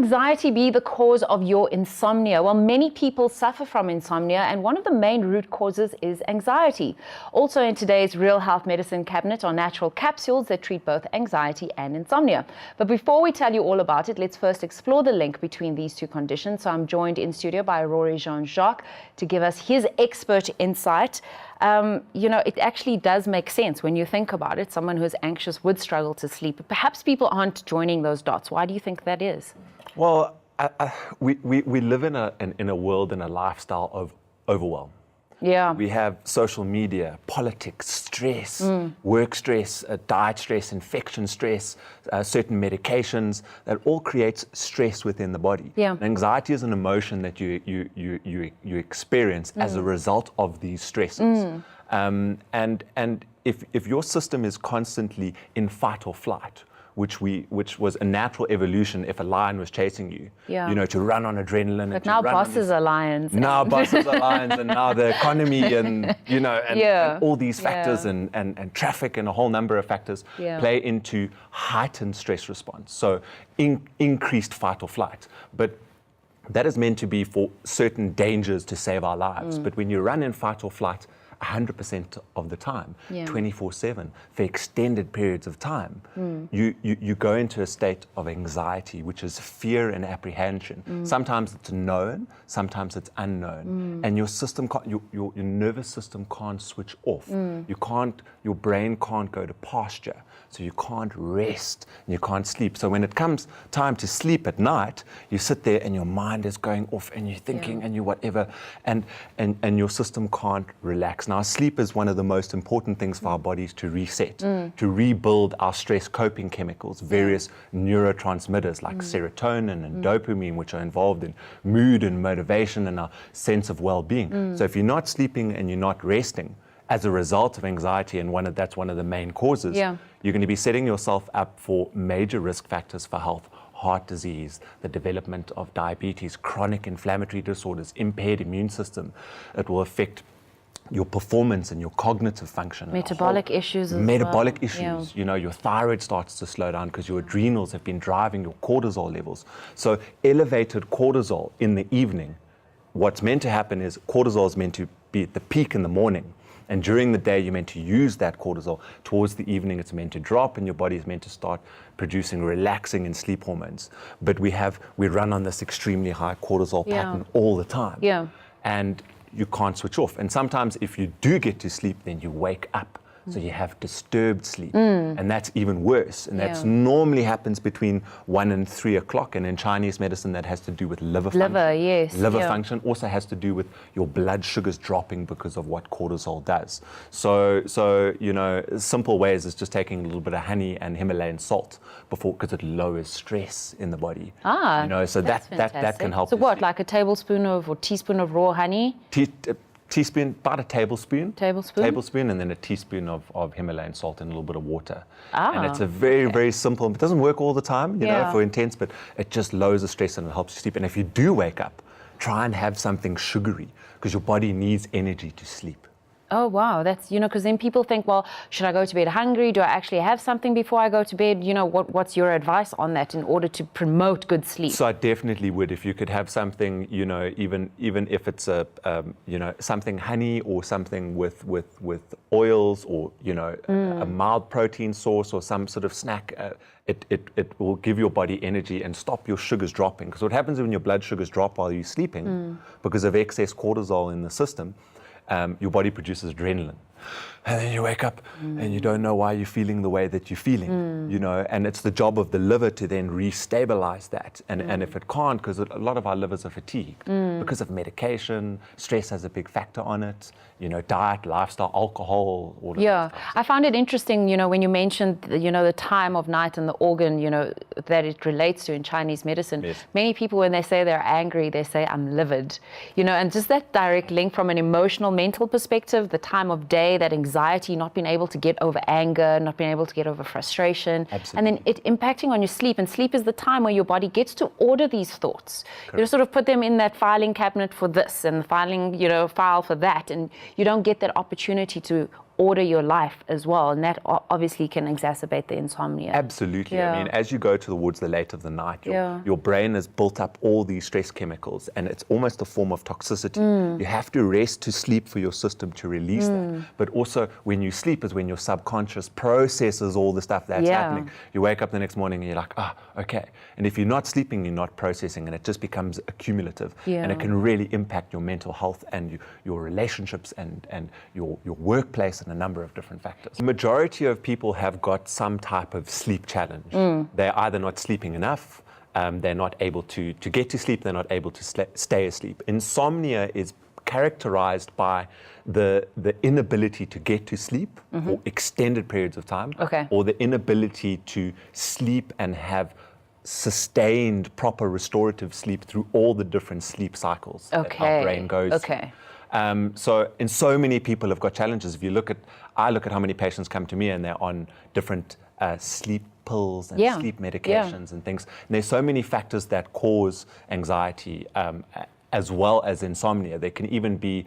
anxiety be the cause of your insomnia? Well, many people suffer from insomnia, and one of the main root causes is anxiety. Also in today's Real Health Medicine cabinet are natural capsules that treat both anxiety and insomnia. But before we tell you all about it, let's first explore the link between these two conditions. So I'm joined in studio by Rory Jean-Jacques to give us his expert insight. It actually does make sense when you think about it. Someone who's anxious would struggle to sleep. But perhaps people aren't joining those dots. Why do you think that is? Well, we live in a world and a lifestyle of overwhelm. Yeah. We have social media, politics, stress, work stress, diet stress, infection stress, certain medications that all creates stress within the body. Yeah. And anxiety is an emotion that you experience as a result of these stresses. And if your system is constantly in fight or flight, which was a natural evolution if a lion was chasing you, to run on adrenaline. But now bosses are lions. Now bosses are lions, and now the economy and all these factors and traffic and a whole number of factors play into heightened stress response. So increased fight or flight. But that is meant to be for certain dangers to save our lives. But when you run in fight or flight 100% of the time, 24/7, for extended periods of time, you go into a state of anxiety, which is fear and apprehension. Sometimes it's known, sometimes it's unknown, and your system, your nervous system can't switch off. Your brain can't go to pasture, so you can't rest and you can't sleep. So when it comes time to sleep at night, you sit there and your mind is going off and you're thinking and you whatever, and your system can't relax. Now, sleep is one of the most important things for our bodies to reset, to rebuild our stress coping chemicals, various neurotransmitters like serotonin and dopamine, which are involved in mood and motivation and our sense of well-being. So if you're not sleeping and you're not resting as a result of anxiety, and that's one of the main causes, you're going to be setting yourself up for major risk factors for health. Heart disease, the development of diabetes, chronic inflammatory disorders, impaired immune system. It will affect your performance and your cognitive function. Metabolic issues as Metabolic well. issues. Your thyroid starts to slow down because your adrenals have been driving your cortisol levels. So elevated cortisol in the evening, what's meant to happen is cortisol is meant to be at the peak in the morning. And during the day, you're meant to use that cortisol. Towards the evening, it's meant to drop, and your body is meant to start producing relaxing and sleep hormones. But we run on this extremely high cortisol pattern all the time. Yeah. And you can't switch off. And sometimes if you do get to sleep, then you wake up. So you have disturbed sleep, and that's even worse. And that normally happens between 1 and 3 o'clock. And in Chinese medicine, that has to do with liver function. Liver function also has to do with your blood sugars dropping because of what cortisol does. So simple ways is just taking a little bit of honey and Himalayan salt because it lowers stress in the body. So that can help. So what, like a tablespoon or teaspoon of raw honey? Teaspoon, about a tablespoon. Tablespoon, and then a teaspoon of Himalayan salt and a little bit of water. And it's a very simple, it doesn't work all the time, for intense, but it just lowers the stress and it helps you sleep. And if you do wake up, try and have something sugary because your body needs energy to sleep. Oh, wow. That's, because then people think, well, should I go to bed hungry? Do I actually have something before I go to bed? What's your advice on that in order to promote good sleep? So I definitely would, if you could have something, even if it's something honey or something with oils or, a mild protein source or some sort of snack, it will give your body energy and stop your sugars dropping. Because what happens when your blood sugars drop while you're sleeping, because of excess cortisol in the system, your body produces adrenaline. And then you wake up and you don't know why you're feeling the way that you're feeling, and it's the job of the liver to then restabilize that. And if it can't, because a lot of our livers are fatigued because of medication, stress has a big factor on it, diet, lifestyle, alcohol, all of that stuff. I found it interesting, when you mentioned, the time of night and the organ, that it relates to in Chinese medicine. Yes. Many people, when they say they're angry, they say, I'm livid, and just that direct link from an emotional, mental perspective, the time of day, that anxiety, not being able to get over anger, not being able to get over frustration. Absolutely. And then it impacting on your sleep. And sleep is the time where your body gets to order these thoughts. Correct. You sort of put them in that filing cabinet for this and the filing, file for that. And you don't get that opportunity to order your life as well, and that obviously can exacerbate the insomnia. Absolutely. I mean, as you go towards the late of the night, your brain has built up all these stress chemicals, and it's almost a form of toxicity. You have to rest to sleep for your system to release that. But also, when you sleep is when your subconscious processes all the stuff that's happening. You wake up the next morning and you're like, okay. And if you're not sleeping, you're not processing, and it just becomes accumulative. And it can really impact your mental health and your relationships and your workplace and a number of different factors. The majority of people have got some type of sleep challenge. They're either not sleeping enough, they're not able to get to sleep, they're not able to stay asleep. Insomnia is characterized by the inability to get to sleep for extended periods of time, or the inability to sleep and have sustained proper restorative sleep through all the different sleep cycles that our brain goes through. So many people have got challenges. If you I look at how many patients come to me and they're on different sleep pills and sleep medications and things. And there's so many factors that cause anxiety, as well as insomnia. There can even be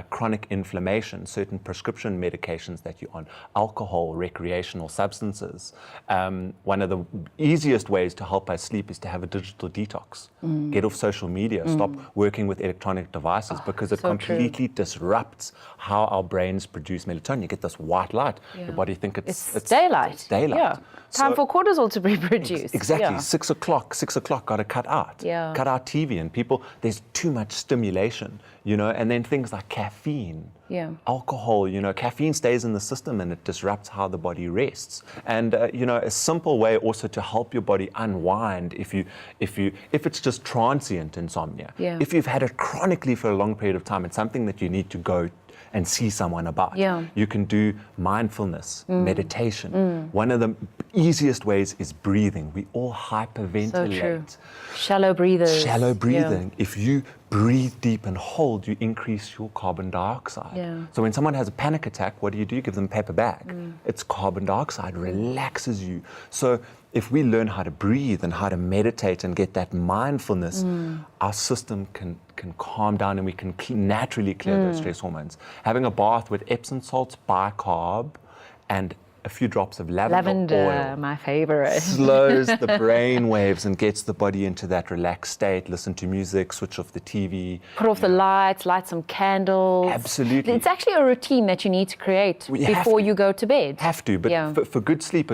chronic inflammation, certain prescription medications that you're on, alcohol, recreational substances. One of the easiest ways to help us sleep is to have a digital detox. Get off social media, stop working with electronic devices, because it completely disrupts how our brains produce melatonin. You get this white light, your body thinks it's daylight. It's daylight. Yeah. Time for cortisol to be produced. Exactly. 6 o'clock, got to cut out. Cut out TV, and people, there's too much stimulation, and then things like caffeine, alcohol, caffeine stays in the system and it disrupts how the body rests. And, a simple way also to help your body unwind if it's just transient insomnia. If you've had it chronically for a long period of time, it's something that you need to go and see someone about. You can do mindfulness, meditation. One of the easiest ways is breathing. We all hyperventilate. So true. Shallow breathers. Shallow breathing. If you breathe deep and hold, you increase your carbon dioxide. So when someone has a panic attack, what do? You give them a paper bag. It's carbon dioxide, relaxes you. So if we learn how to breathe and how to meditate and get that mindfulness, our system can calm down and we can naturally clear those stress hormones. Having a bath with Epsom salts, bicarb, and a few drops of lavender oil, my favorite, slows the brain waves and gets the body into that relaxed state. Listen to music, switch off the TV. Put off the lights, light some candles. Absolutely. It's actually a routine that you need to create before you go to bed. Have to, but for good sleep,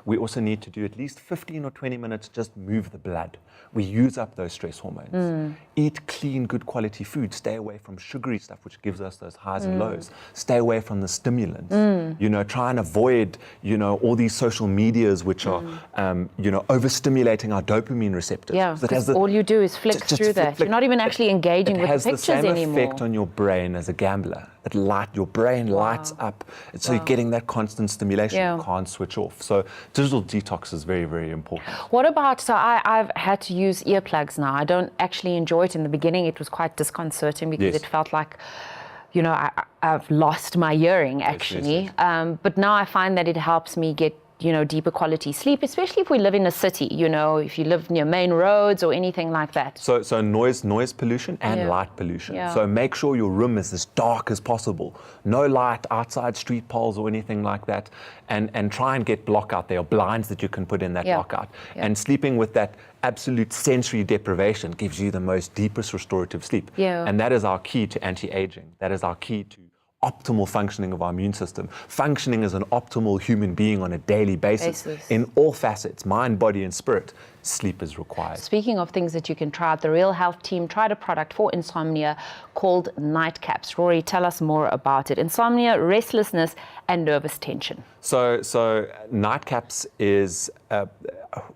we also need to do at least 15 or 20 minutes, just move the blood. We use up those stress hormones. Eat clean, good quality food. Stay away from sugary stuff, which gives us those highs and lows. Stay away from the stimulants. Try and avoid, all these social medias which are, overstimulating our dopamine receptors. Because all you do is flick through that. You're not even actually engaging with the pictures anymore. It has the same effect on your brain as a gambler. Your brain lights up. So you're getting that constant stimulation. You can't switch off. So digital detox is very, very important. What about, so I've had to use earplugs now. I don't actually enjoy it. In the beginning, it was quite disconcerting because it felt like, I've lost my hearing actually. But now I find that it helps me get deeper quality sleep, especially if we live in a city, if you live near main roads or anything like that. So noise pollution and light pollution. So make sure your room is as dark as possible. No light outside, street poles or anything like that. And try and get block out. There are blinds that you can put in that block out. And sleeping with that absolute sensory deprivation gives you the most deepest restorative sleep. And that is our key to anti-aging. That is our key to optimal functioning of our immune system, functioning as an optimal human being on a daily basis. In all facets, mind, body, and spirit. Sleep is required. Speaking of things that you can try out, the Real Health team tried a product for insomnia called NightCaps. Rory, tell us more about it. Insomnia, restlessness, and nervous tension. So NightCaps is,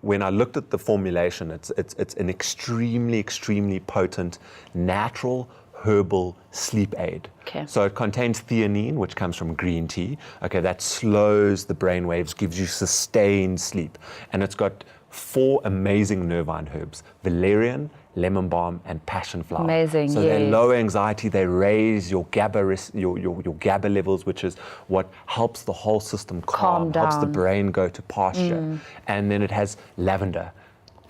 when I looked at the formulation, it's an extremely potent, natural, herbal sleep aid. So it contains theanine, which comes from green tea. That slows the brain waves, gives you sustained sleep. And it's got 4 amazing nervine herbs: valerian, lemon balm, and passion flower. Amazing. So they lower anxiety, they raise your GABA levels, which is what helps the whole system calm down, helps the brain go to pasture. And then it has lavender.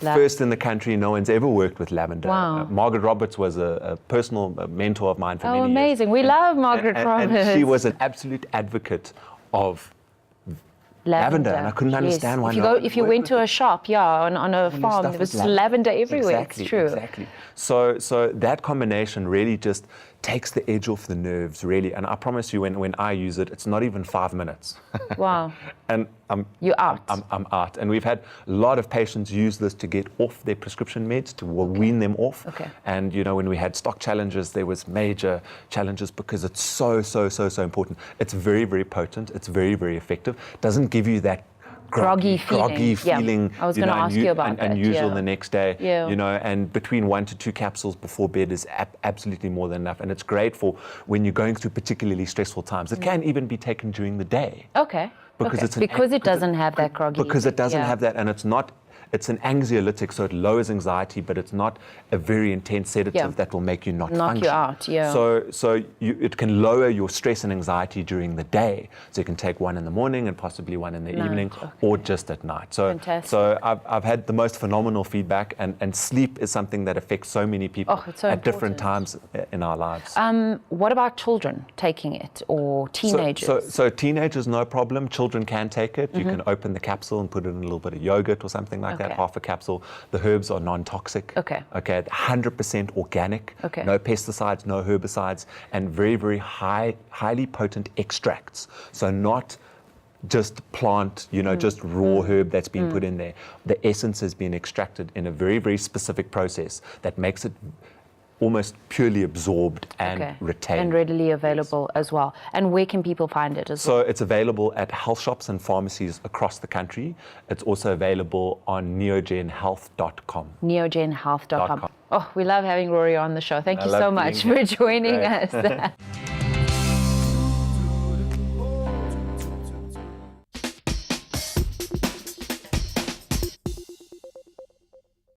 First in the country, no one's ever worked with lavender. Wow. Margaret Roberts was a personal mentor of mine for many years. Oh, amazing. We love Margaret Roberts. And she was an absolute advocate of lavender, and I couldn't understand why not. If you went to a shop, on a farm, there was lavender everywhere. Exactly, it's true. Exactly. So that combination really just takes the edge off the nerves, really. And I promise you, when I use it, it's not even 5 minutes. Wow. And you're out. I'm out. And we've had a lot of patients use this to get off their prescription meds, to wean them off. Okay. And, you know, when we had stock challenges, there was major challenges because it's so important. It's very, very potent. It's very, very effective. Doesn't give you that groggy feeling. Yeah. I was going to ask you about that. Unusual the next day. Yeah. You know, and between 1 to 2 capsules before bed is absolutely more than enough. And it's great for when you're going through particularly stressful times. It can even be taken during the day. Okay. Because it doesn't have that groggy. Because it doesn't have that, and it's an anxiolytic, so it lowers anxiety, but it's not a very intense sedative that will make you not function. Knock you out, yeah. So it can lower your stress and anxiety during the day. So you can take one in the morning and possibly one in the evening, or just at night. Fantastic. So I've had the most phenomenal feedback, and sleep is something that affects so many people at different times in our lives. What about children taking it, or teenagers? So teenagers, no problem. Children can take it. You can open the capsule and put it in a little bit of yogurt or something like that, half a capsule. The herbs are non-toxic. Okay, 100% organic. Okay. No pesticides, no herbicides, and very, very highly potent extracts. So not just plant, just raw herb that's been put in there. The essence has been extracted in a very, very specific process that makes it almost purely absorbed and retained. And readily available as well. And where can people find it as well? So it's available at health shops and pharmacies across the country. It's also available on NeoGeneHealth.com. NeoGeneHealth.com. Oh, we love having Rory on the show. Thank you so much for joining us.